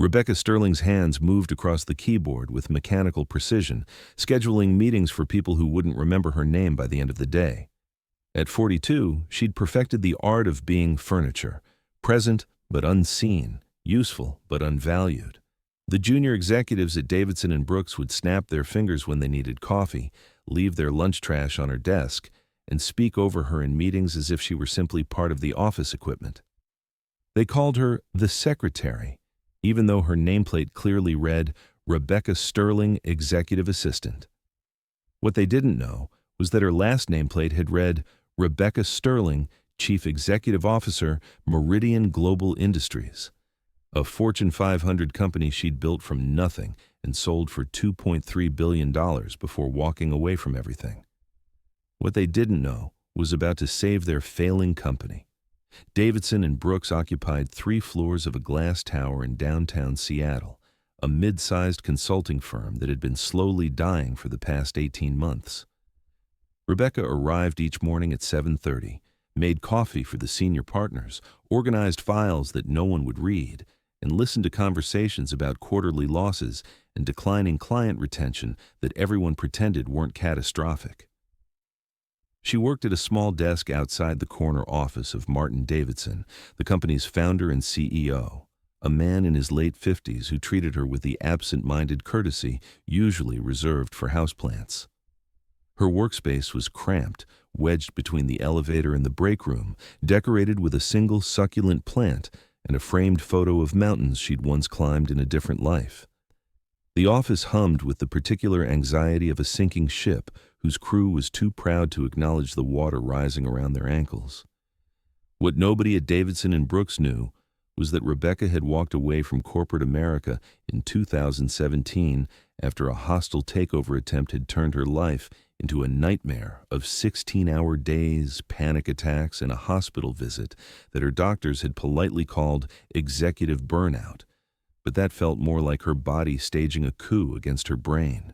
Rebecca Sterling's hands moved across the keyboard with mechanical precision, scheduling meetings for people who wouldn't remember her name by the end of the day. At 42, she'd perfected the art of being furniture, present but unseen, useful but unvalued. The junior executives at Davidson and Brooks would snap their fingers when they needed coffee, leave their lunch trash on her desk, and speak over her in meetings as if she were simply part of the office equipment. They called her the secretary, even though her nameplate clearly read Rebecca Sterling, Executive Assistant. What they didn't know was that her last nameplate had read Rebecca Sterling, Chief Executive Officer, Meridian Global Industries, a Fortune 500 company she'd built from nothing and sold for $2.3 billion before walking away from everything. What they didn't know was about to save their failing company. Davidson and Brooks occupied 3 floors of a glass tower in downtown Seattle, a mid-sized consulting firm that had been slowly dying for the past 18 months. Rebecca arrived each morning at 7:30, made coffee for the senior partners, organized files that no one would read, and listened to conversations about quarterly losses and declining client retention that everyone pretended weren't catastrophic. She worked at a small desk outside the corner office of Martin Davidson, the company's founder and CEO, a man in his late 50s who treated her with the absent-minded courtesy usually reserved for houseplants. Her workspace was cramped, wedged between the elevator and the break room, decorated with a single succulent plant and a framed photo of mountains she'd once climbed in a different life. The office hummed with the particular anxiety of a sinking ship whose crew was too proud to acknowledge the water rising around their ankles. What nobody at Davidson and Brooks knew was that Rebecca had walked away from corporate America in 2017 after a hostile takeover attempt had turned her life into a nightmare of 16-hour days, panic attacks, and a hospital visit that her doctors had politely called executive burnout. But that felt more like her body staging a coup against her brain.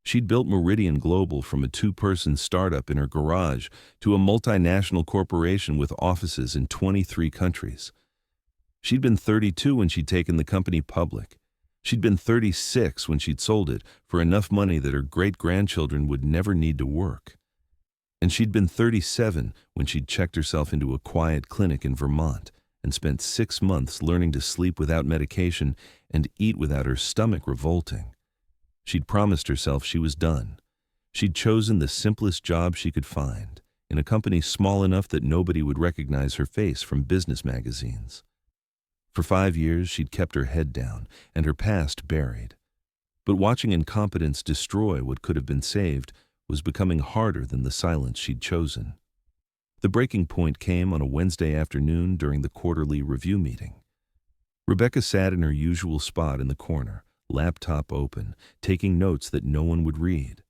She'd built Meridian Global from a 2-person startup in her garage to a multinational corporation with offices in 23 countries. She'd been 32 when she'd taken the company public. She'd been 36 when she'd sold it for enough money that her great-grandchildren would never need to work. And she'd been 37 when she'd checked herself into a quiet clinic in Vermont and spent 6 months learning to sleep without medication and eat without her stomach revolting. She'd promised herself she was done. She'd chosen the simplest job she could find, in a company small enough that nobody would recognize her face from business magazines. For 5 years, she'd kept her head down and her past buried. But watching incompetence destroy what could have been saved was becoming harder than the silence she'd chosen. The breaking point came on a Wednesday afternoon during the quarterly review meeting. Rebecca sat in her usual spot in the corner, laptop open, taking notes that no one would read.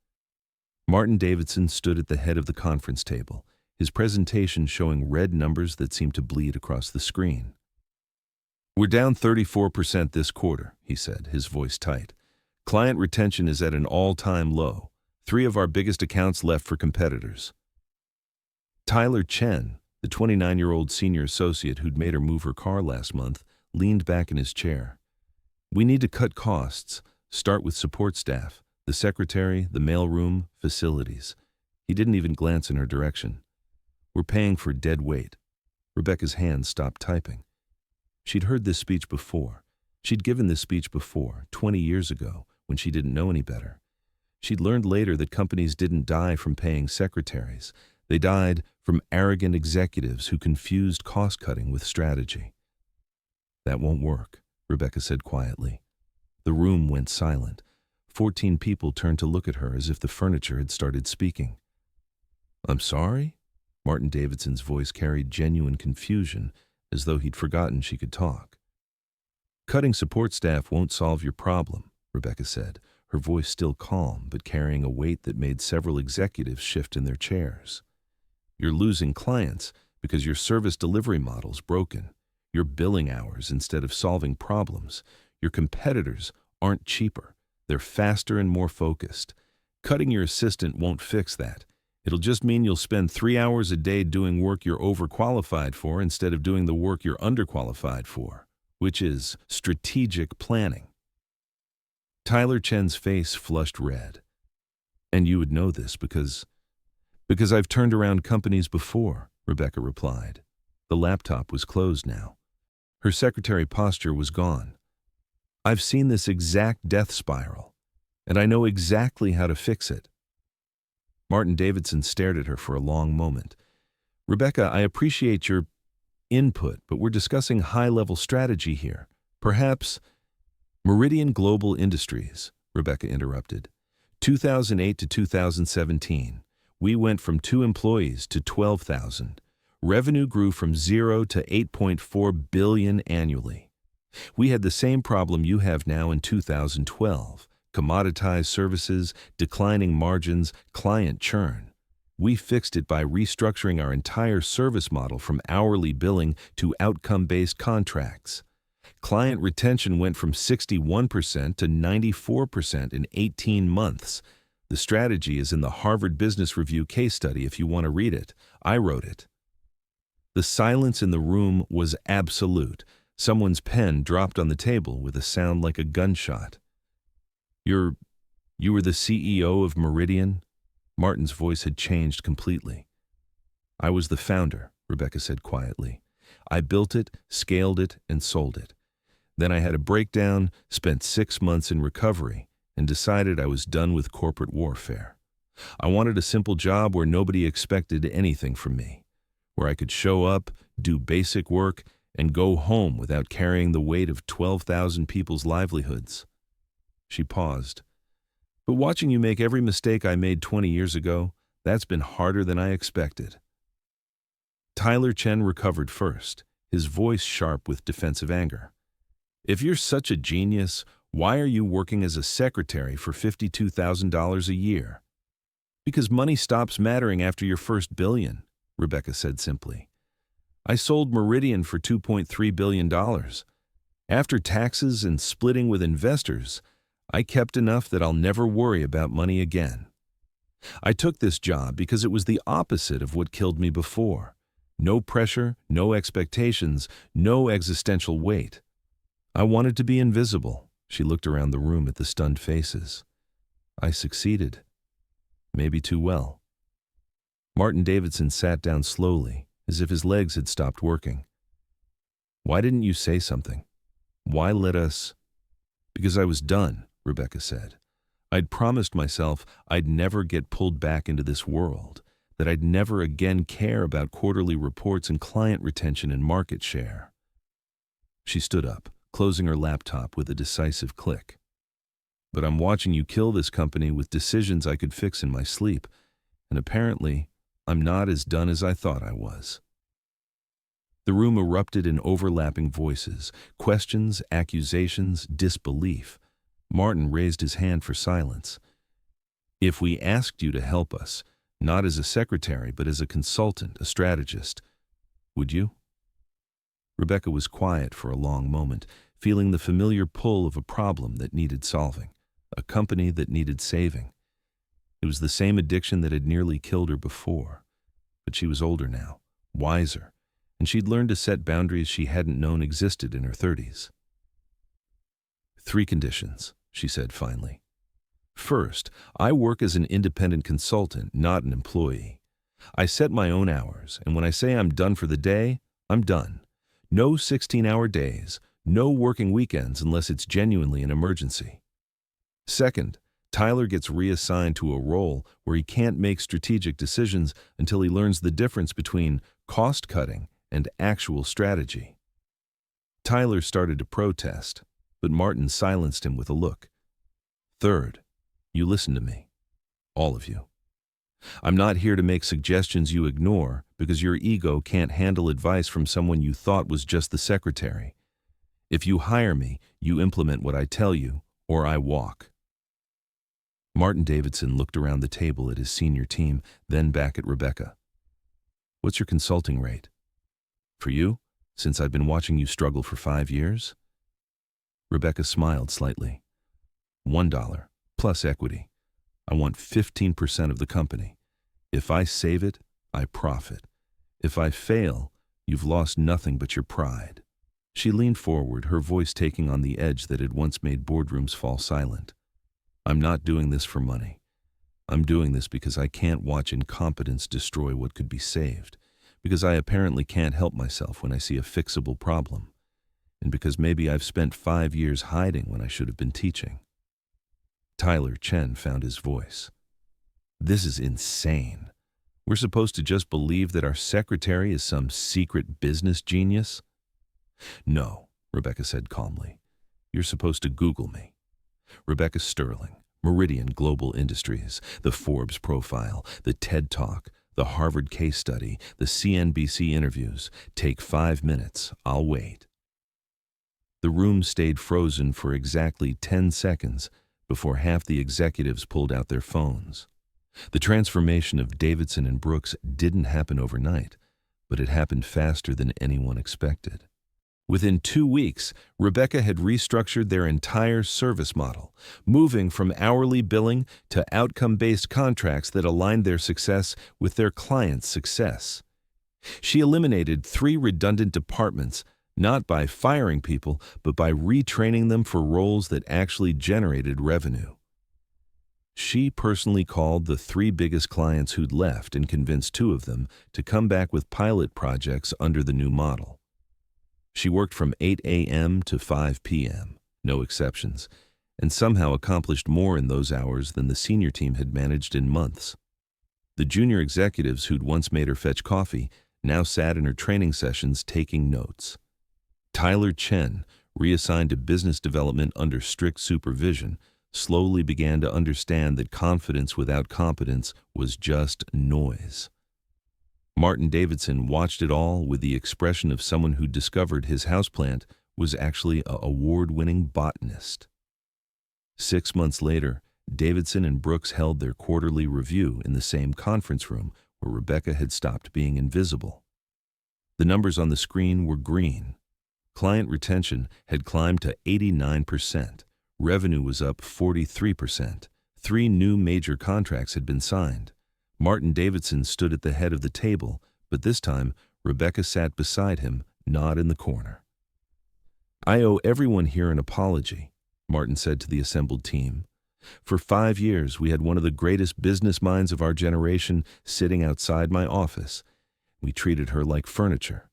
Martin Davidson stood at the head of the conference table, his presentation showing red numbers that seemed to bleed across the screen. "We're down 34% this quarter," he said, his voice tight. "Client retention is at an all-time low. 3 of our biggest accounts left for competitors." Tyler Chen, the 29-year-old senior associate who'd made her move her car last month, leaned back in his chair. "We need to cut costs, start with support staff, the secretary, the mailroom, facilities." He didn't even glance in her direction. "We're paying for dead weight." Rebecca's hands stopped typing. She'd heard this speech before. She'd given this speech before, 20 years ago, when she didn't know any better. She'd learned later that companies didn't die from paying secretaries. They died from arrogant executives who confused cost-cutting with strategy. "That won't work," Rebecca said quietly. The room went silent. 14 people turned to look at her as if the furniture had started speaking. "I'm sorry?" Martin Davidson's voice carried genuine confusion, as though he'd forgotten she could talk. "Cutting support staff won't solve your problem," Rebecca said, her voice still calm but carrying a weight that made several executives shift in their chairs. "You're losing clients because your service delivery model's broken. You're billing hours instead of solving problems. Your competitors aren't cheaper. They're faster and more focused. Cutting your assistant won't fix that. It'll just mean you'll spend 3 hours a day doing work you're overqualified for instead of doing the work you're underqualified for." which is strategic planning. Tyler Chen's face flushed red. And you would know this because I've turned around companies before, Rebecca replied. The laptop was closed now. Her secretary posture was gone. I've seen this exact death spiral, and I know exactly how to fix it. Martin Davidson stared at her for a long moment. Rebecca, I appreciate your input, but we're discussing high-level strategy here. Perhaps Meridian Global Industries, Rebecca interrupted. 2008 to 2017. We went from 2 employees to 12,000. Revenue grew from 0 to 8.4 billion annually. We had the same problem you have now in 2012. Commoditized services, declining margins, client churn. We fixed it by restructuring our entire service model from hourly billing to outcome-based contracts. Client retention went from 61% to 94% in 18 months. The strategy is in the Harvard Business Review case study if you want to read it. I wrote it. The silence in the room was absolute. Someone's pen dropped on the table with a sound like a gunshot. You were the CEO of Meridian? Martin's voice had changed completely. I was the founder, Rebecca said quietly. I built it, scaled it, and sold it. Then I had a breakdown, spent 6 months in recovery, and decided I was done with corporate warfare. I wanted a simple job where nobody expected anything from me, where I could show up, do basic work, and go home without carrying the weight of 12,000 people's livelihoods. She paused. But watching you make every mistake I made 20 years ago, that's been harder than I expected. Tyler Chen recovered first, his voice sharp with defensive anger. If you're such a genius, why are you working as a secretary for $52,000 a year? Because money stops mattering after your first billion, Rebecca said simply. I sold Meridian for $2.3 billion. After taxes and splitting with investors, I kept enough that I'll never worry about money again. I took this job because it was the opposite of what killed me before. No pressure, no expectations, no existential weight. I wanted to be invisible. She looked around the room at the stunned faces. I succeeded. Maybe too well. Martin Davidson sat down slowly, as if his legs had stopped working. Why didn't you say something? Why let us? Because I was done, Rebecca said. I'd promised myself I'd never get pulled back into this world, that I'd never again care about quarterly reports and client retention and market share. She stood up, closing her laptop with a decisive click. But I'm watching you kill this company with decisions I could fix in my sleep, and apparently I'm not as done as I thought I was. The room erupted in overlapping voices, questions, accusations, disbelief. Martin raised his hand for silence. If we asked you to help us, not as a secretary but as a consultant, a strategist, would you? Rebecca was quiet for a long moment, feeling the familiar pull of a problem that needed solving, a company that needed saving. It was the same addiction that had nearly killed her before, but she was older now, wiser, and she'd learned to set boundaries she hadn't known existed in her 30s. 3 conditions, she said finally. First, I work as an independent consultant, not an employee. I set my own hours, and when I say I'm done for the day, I'm done. No 16-hour days, no working weekends unless it's genuinely an emergency. Second, Tyler gets reassigned to a role where he can't make strategic decisions until he learns the difference between cost-cutting and actual strategy. Tyler started to protest, but Martin silenced him with a look. Third, you listen to me, all of you. I'm not here to make suggestions you ignore because your ego can't handle advice from someone you thought was just the secretary. If you hire me, you implement what I tell you, or I walk. Martin Davidson looked around the table at his senior team, then back at Rebecca. What's your consulting rate? For you, since I've been watching you struggle for 5 years? Rebecca smiled slightly. $1, plus equity. I want 15% of the company. If I save it, I profit. If I fail, you've lost nothing but your pride. She leaned forward, her voice taking on the edge that had once made boardrooms fall silent. "I'm not doing this for money. I'm doing this because I can't watch incompetence destroy what could be saved, because I apparently can't help myself when I see a fixable problem, and because maybe I've spent 5 years hiding when I should have been teaching." Tyler Chen found his voice. "This is insane. We're supposed to just believe that our secretary is some secret business genius?" "No," Rebecca said calmly. "You're supposed to Google me. Rebecca Sterling, Meridian Global Industries, the Forbes profile, the TED Talk, the Harvard case study, the CNBC interviews. Take 5 minutes. I'll wait." The room stayed frozen for exactly 10 seconds before half the executives pulled out their phones. The transformation of Davidson and Brooks didn't happen overnight, but it happened faster than anyone expected. Within 2 weeks, Rebecca had restructured their entire service model, moving from hourly billing to outcome-based contracts that aligned their success with their clients' success. She eliminated 3 redundant departments, not by firing people, but by retraining them for roles that actually generated revenue. She personally called the 3 biggest clients who'd left and convinced 2 of them to come back with pilot projects under the new model. She worked from 8 a.m. to 5 p.m., no exceptions, and somehow accomplished more in those hours than the senior team had managed in months. The junior executives who'd once made her fetch coffee now sat in her training sessions taking notes. Tyler Chen, reassigned to business development under strict supervision, slowly began to understand that confidence without competence was just noise. Martin Davidson watched it all with the expression of someone who discovered his houseplant was actually an award-winning botanist. 6 months later, Davidson and Brooks held their quarterly review in the same conference room where Rebecca had stopped being invisible. The numbers on the screen were green. Client retention had climbed to 89%. Revenue was up 43%. 3 new major contracts had been signed. Martin Davidson stood at the head of the table, but this time Rebecca sat beside him, not in the corner. "I owe everyone here an apology," Martin said to the assembled team. "For 5 years, we had one of the greatest business minds of our generation sitting outside my office. We treated her like furniture.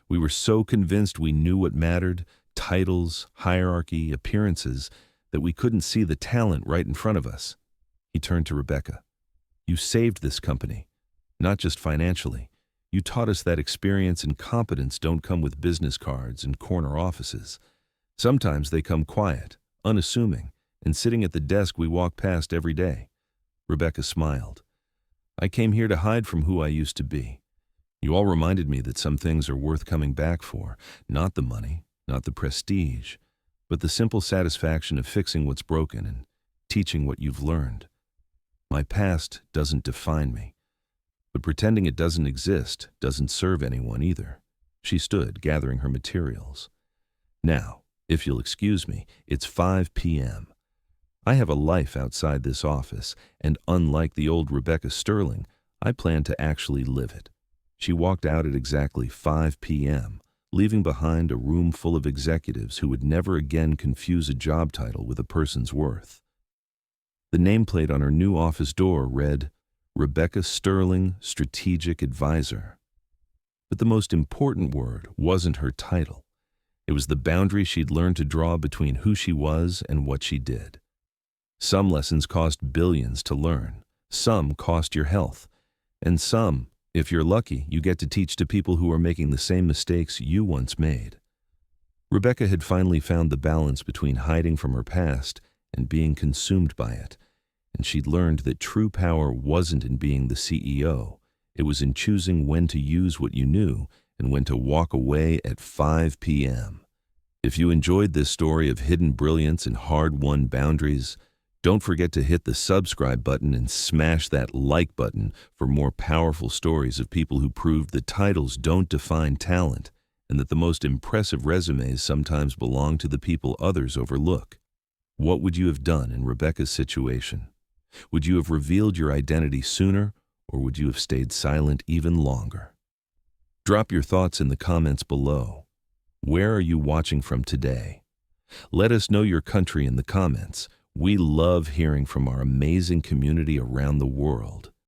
We were so convinced we knew what mattered, titles, hierarchy, appearances, that we couldn't see the talent right in front of us." He turned to Rebecca. "You saved this company, not just financially. You taught us that experience and competence don't come with business cards and corner offices. Sometimes they come quiet, unassuming, and sitting at the desk we walk past every day." Rebecca smiled. "I came here to hide from who I used to be. You all reminded me that some things are worth coming back for, not the money, not the prestige, but the simple satisfaction of fixing what's broken and teaching what you've learned. My past doesn't define me, but pretending it doesn't exist doesn't serve anyone either." She stood, gathering her materials. "Now, if you'll excuse me, it's 5 p.m. I have a life outside this office, and unlike the old Rebecca Sterling, I plan to actually live it." She walked out at exactly 5 p.m., leaving behind a room full of executives who would never again confuse a job title with a person's worth. The nameplate on her new office door read, "Rebecca Sterling, Strategic Advisor." But the most important word wasn't her title. It was the boundary she'd learned to draw between who she was and what she did. Some lessons cost billions to learn. Some cost your health. And some, if you're lucky, you get to teach to people who are making the same mistakes you once made. Rebecca had finally found the balance between hiding from her past and being consumed by it, and she'd learned that true power wasn't in being the CEO. It was in choosing when to use what you knew and when to walk away at 5 p.m. If you enjoyed this story of hidden brilliance and hard-won boundaries, don't forget to hit the subscribe button and smash that like button for more powerful stories of people who proved that titles don't define talent and that the most impressive resumes sometimes belong to the people others overlook. What would you have done in Rebecca's situation? Would you have revealed your identity sooner, or would you have stayed silent even longer? Drop your thoughts in the comments below. Where are you watching from today? Let us know your country in the comments. We love hearing from our amazing community around the world.